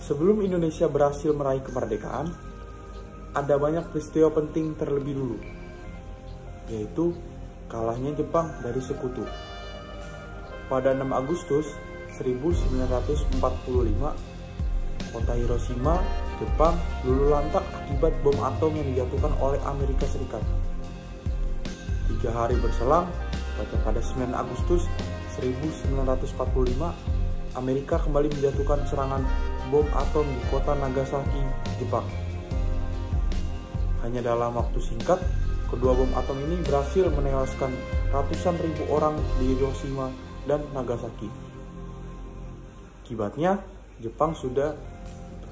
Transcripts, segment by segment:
Sebelum Indonesia berhasil meraih kemerdekaan, ada banyak peristiwa penting terlebih dulu, yaitu kalahnya Jepang dari sekutu. Pada 6 Agustus 1945, kota Hiroshima, Jepang luluh lantak akibat bom atom yang dijatuhkan oleh Amerika Serikat. 3 hari berselang, pada 9 Agustus 1945, Amerika kembali menjatuhkan serangan bom atom di kota Nagasaki, Jepang. Hanya dalam waktu singkat, kedua bom atom ini berhasil menewaskan ratusan ribu orang di Hiroshima dan Nagasaki. Akibatnya, Jepang sudah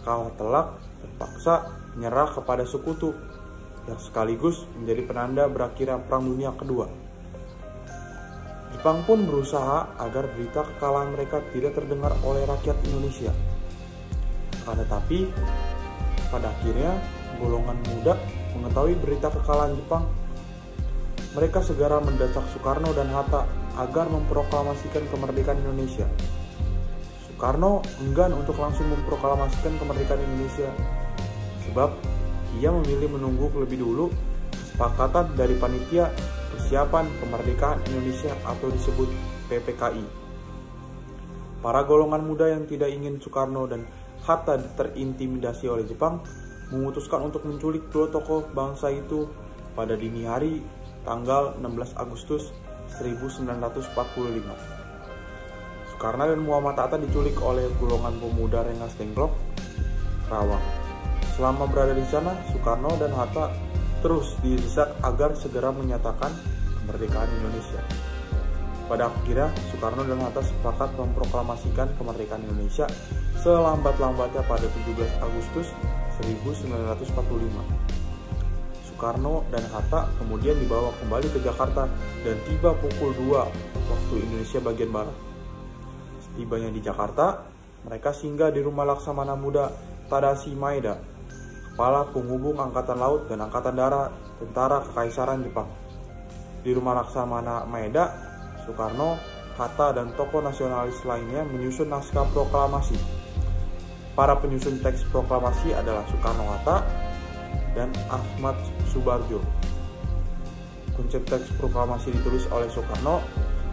kalah telak terpaksa menyerah kepada sekutu yang sekaligus menjadi penanda berakhirnya Perang Dunia Kedua. Jepang pun berusaha agar berita kekalahan mereka tidak terdengar oleh rakyat Indonesia. Akan tetapi, pada akhirnya golongan muda mengetahui berita kekalahan Jepang. Mereka segera mendesak Soekarno dan Hatta agar memproklamasikan kemerdekaan Indonesia. Soekarno enggan untuk langsung memproklamasikan kemerdekaan Indonesia, sebab ia memilih menunggu lebih dulu kesepakatan dari Panitia Persiapan Kemerdekaan Indonesia atau disebut PPKI. Para golongan muda yang tidak ingin Soekarno dan Hatta terintimidasi oleh Jepang memutuskan untuk menculik dua tokoh bangsa itu pada dini hari tanggal 16 Agustus 1945. Soekarno dan Muhammad Hatta diculik oleh golongan pemuda Rengas Dengklok, Karawang. Selama berada di sana, Soekarno dan Hatta terus didesak agar segera menyatakan kemerdekaan Indonesia. Pada akhirnya, Soekarno dan Hatta sepakat memproklamasikan kemerdekaan Indonesia selambat-lambatnya pada 17 Agustus 1945. Soekarno dan Hatta kemudian dibawa kembali ke Jakarta dan tiba pukul 2 waktu Indonesia bagian barat. Setibanya di Jakarta, mereka singgah di rumah Laksamana Muda Tadashi Maeda, Kepala Penghubung Angkatan Laut dan Angkatan Darat Tentara Kekaisaran Jepang. Di rumah Laksamana Maeda, Soekarno, Hatta, dan tokoh nasionalis lainnya menyusun naskah proklamasi. Para penyusun teks proklamasi adalah Soekarno-Hatta dan Ahmad Subarjo. Konsep teks proklamasi ditulis oleh Soekarno.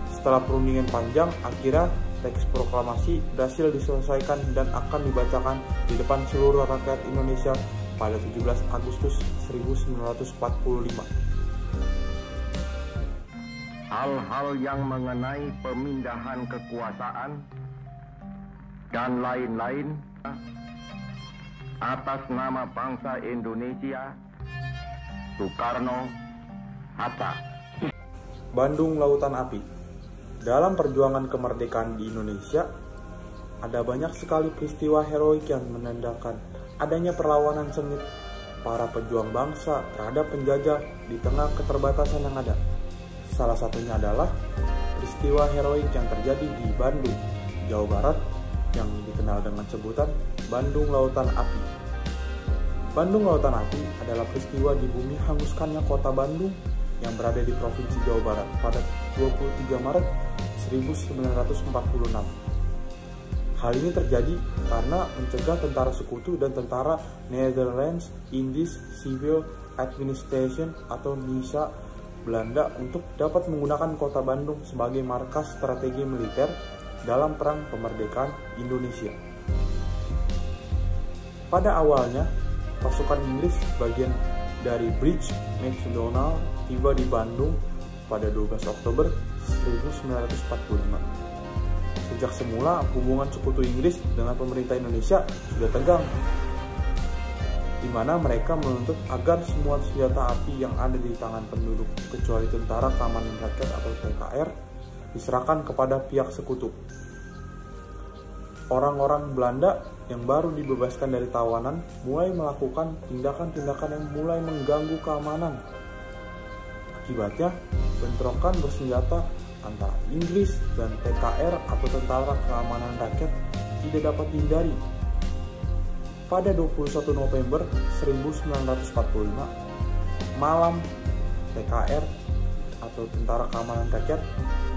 Setelah perundingan panjang, akhirnya teks proklamasi berhasil diselesaikan dan akan dibacakan di depan seluruh rakyat Indonesia pada 17 Agustus 1945. Hal-hal yang mengenai pemindahan kekuasaan dan lain-lain atas nama bangsa Indonesia, Soekarno, Hatta. Bandung Lautan Api. Dalam perjuangan kemerdekaan di Indonesia, ada banyak sekali peristiwa heroik yang menandakan adanya perlawanan sengit para pejuang bangsa terhadap penjajah di tengah keterbatasan yang ada. Salah satunya adalah peristiwa heroik yang terjadi di Bandung, Jawa Barat, yang dikenal dengan sebutan Bandung Lautan Api. Bandung Lautan Api adalah peristiwa di bumi hanguskannya kota Bandung yang berada di Provinsi Jawa Barat pada 23 Maret 1946. Hal ini terjadi karena mencegah tentara sekutu dan tentara Netherlands Indies Civil Administration atau NISA Belanda untuk dapat menggunakan kota Bandung sebagai markas strategi militer dalam Perang Kemerdekaan Indonesia. Pada awalnya, pasukan Inggris bagian dari Brigade Macdonald tiba di Bandung pada 12 Oktober 1945. Sejak semula, hubungan sekutu Inggris dengan pemerintah Indonesia sudah tegang, di mana mereka menuntut agar semua senjata api yang ada di tangan penduduk kecuali Tentara Keamanan Rakyat atau TKR diserahkan kepada pihak sekutu. Orang-orang Belanda yang baru dibebaskan dari tawanan mulai melakukan tindakan-tindakan yang mulai mengganggu keamanan. Akibatnya, bentrokan bersenjata antara Inggris dan TKR atau Tentara Keamanan Rakyat tidak dapat dihindari. Pada 21 November 1945, malam TKR atau Tentara Keamanan Rakyat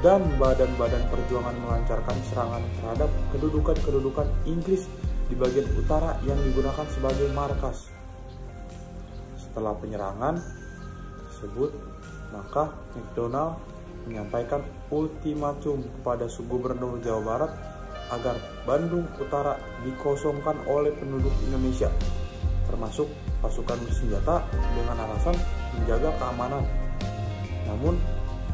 dan badan-badan perjuangan melancarkan serangan terhadap kedudukan-kedudukan Inggris di bagian utara yang digunakan sebagai markas. Setelah penyerangan tersebut, maka McDonald menyampaikan ultimatum kepada Gubernur Jawa Barat agar Bandung Utara dikosongkan oleh penduduk Indonesia, termasuk pasukan bersenjata, dengan alasan menjaga keamanan. Namun,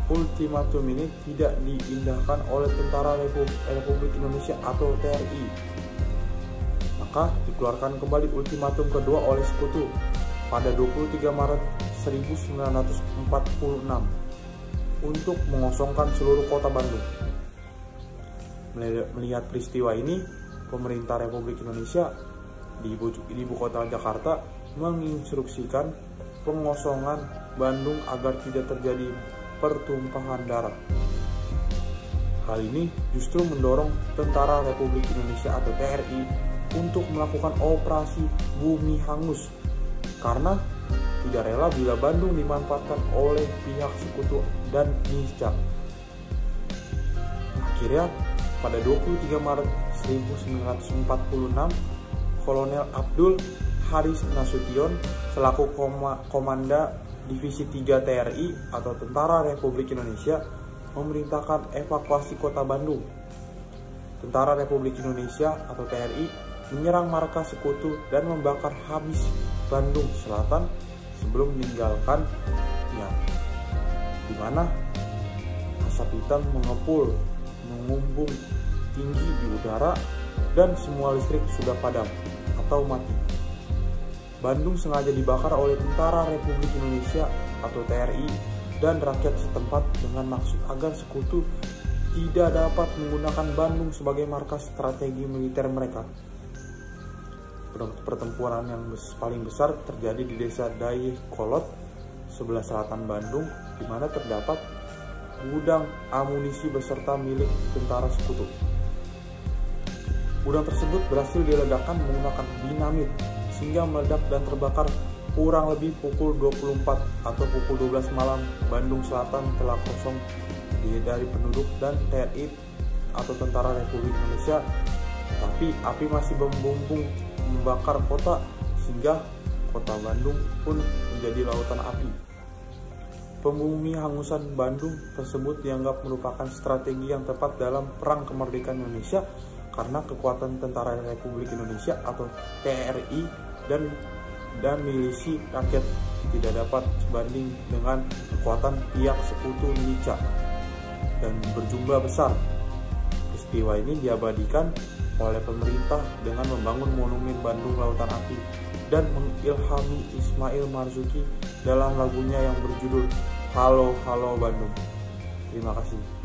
ultimatum ini tidak diindahkan oleh Tentara Republik Indonesia atau TRI. Maka dikeluarkan kembali ultimatum kedua oleh Sekutu pada 23 Maret 1946 untuk mengosongkan seluruh kota Bandung. Melihat peristiwa ini, pemerintah Republik Indonesia di ibu kota Jakarta menginstruksikan pengosongan Bandung agar tidak terjadi pertumpahan darah. Hal ini justru mendorong Tentara Republik Indonesia atau TRI untuk melakukan operasi bumi hangus karena tidak rela bila Bandung dimanfaatkan oleh pihak Sekutu dan Nisca. Akhirnya, pada 23 Maret 1946, Kolonel Abdul Haris Nasution selaku Komanda Divisi 3 TRI atau Tentara Republik Indonesia memerintahkan evakuasi kota Bandung. Tentara Republik Indonesia atau TRI menyerang markas Sekutu dan membakar habis Bandung Selatan sebelum meninggalkannya, di mana asap hitam mengepul, mengumbung tinggi di udara, dan semua listrik sudah padam atau mati. Bandung sengaja dibakar oleh Tentara Republik Indonesia atau TRI dan rakyat setempat dengan maksud agar Sekutu tidak dapat menggunakan Bandung sebagai markas strategi militer mereka. Pertempuran yang paling besar terjadi di desa Dayakolot, sebelah selatan Bandung, di mana terdapat gudang amunisi beserta milik tentara Sekutu. Gudang tersebut berhasil diledakkan menggunakan dinamit sehingga meledak dan terbakar kurang lebih pukul 24 atau pukul 12 malam. Bandung Selatan telah kosong dari penduduk dan TRI atau Tentara Republik Indonesia, tapi api masih membumbung membakar kota sehingga kota Bandung pun menjadi lautan api. Pembumi hangusan Bandung tersebut dianggap merupakan strategi yang tepat dalam perang kemerdekaan Indonesia karena kekuatan Tentara Republik Indonesia atau TRI dan milisi rakyat tidak dapat sebanding dengan kekuatan pihak Sekutu Nisca dan berjumlah besar. Peristiwa ini diabadikan oleh pemerintah dengan membangun monumen Bandung Lautan Api dan mengilhami Ismail Marzuki dalam lagunya yang berjudul Halo Halo Bandung. Terima kasih.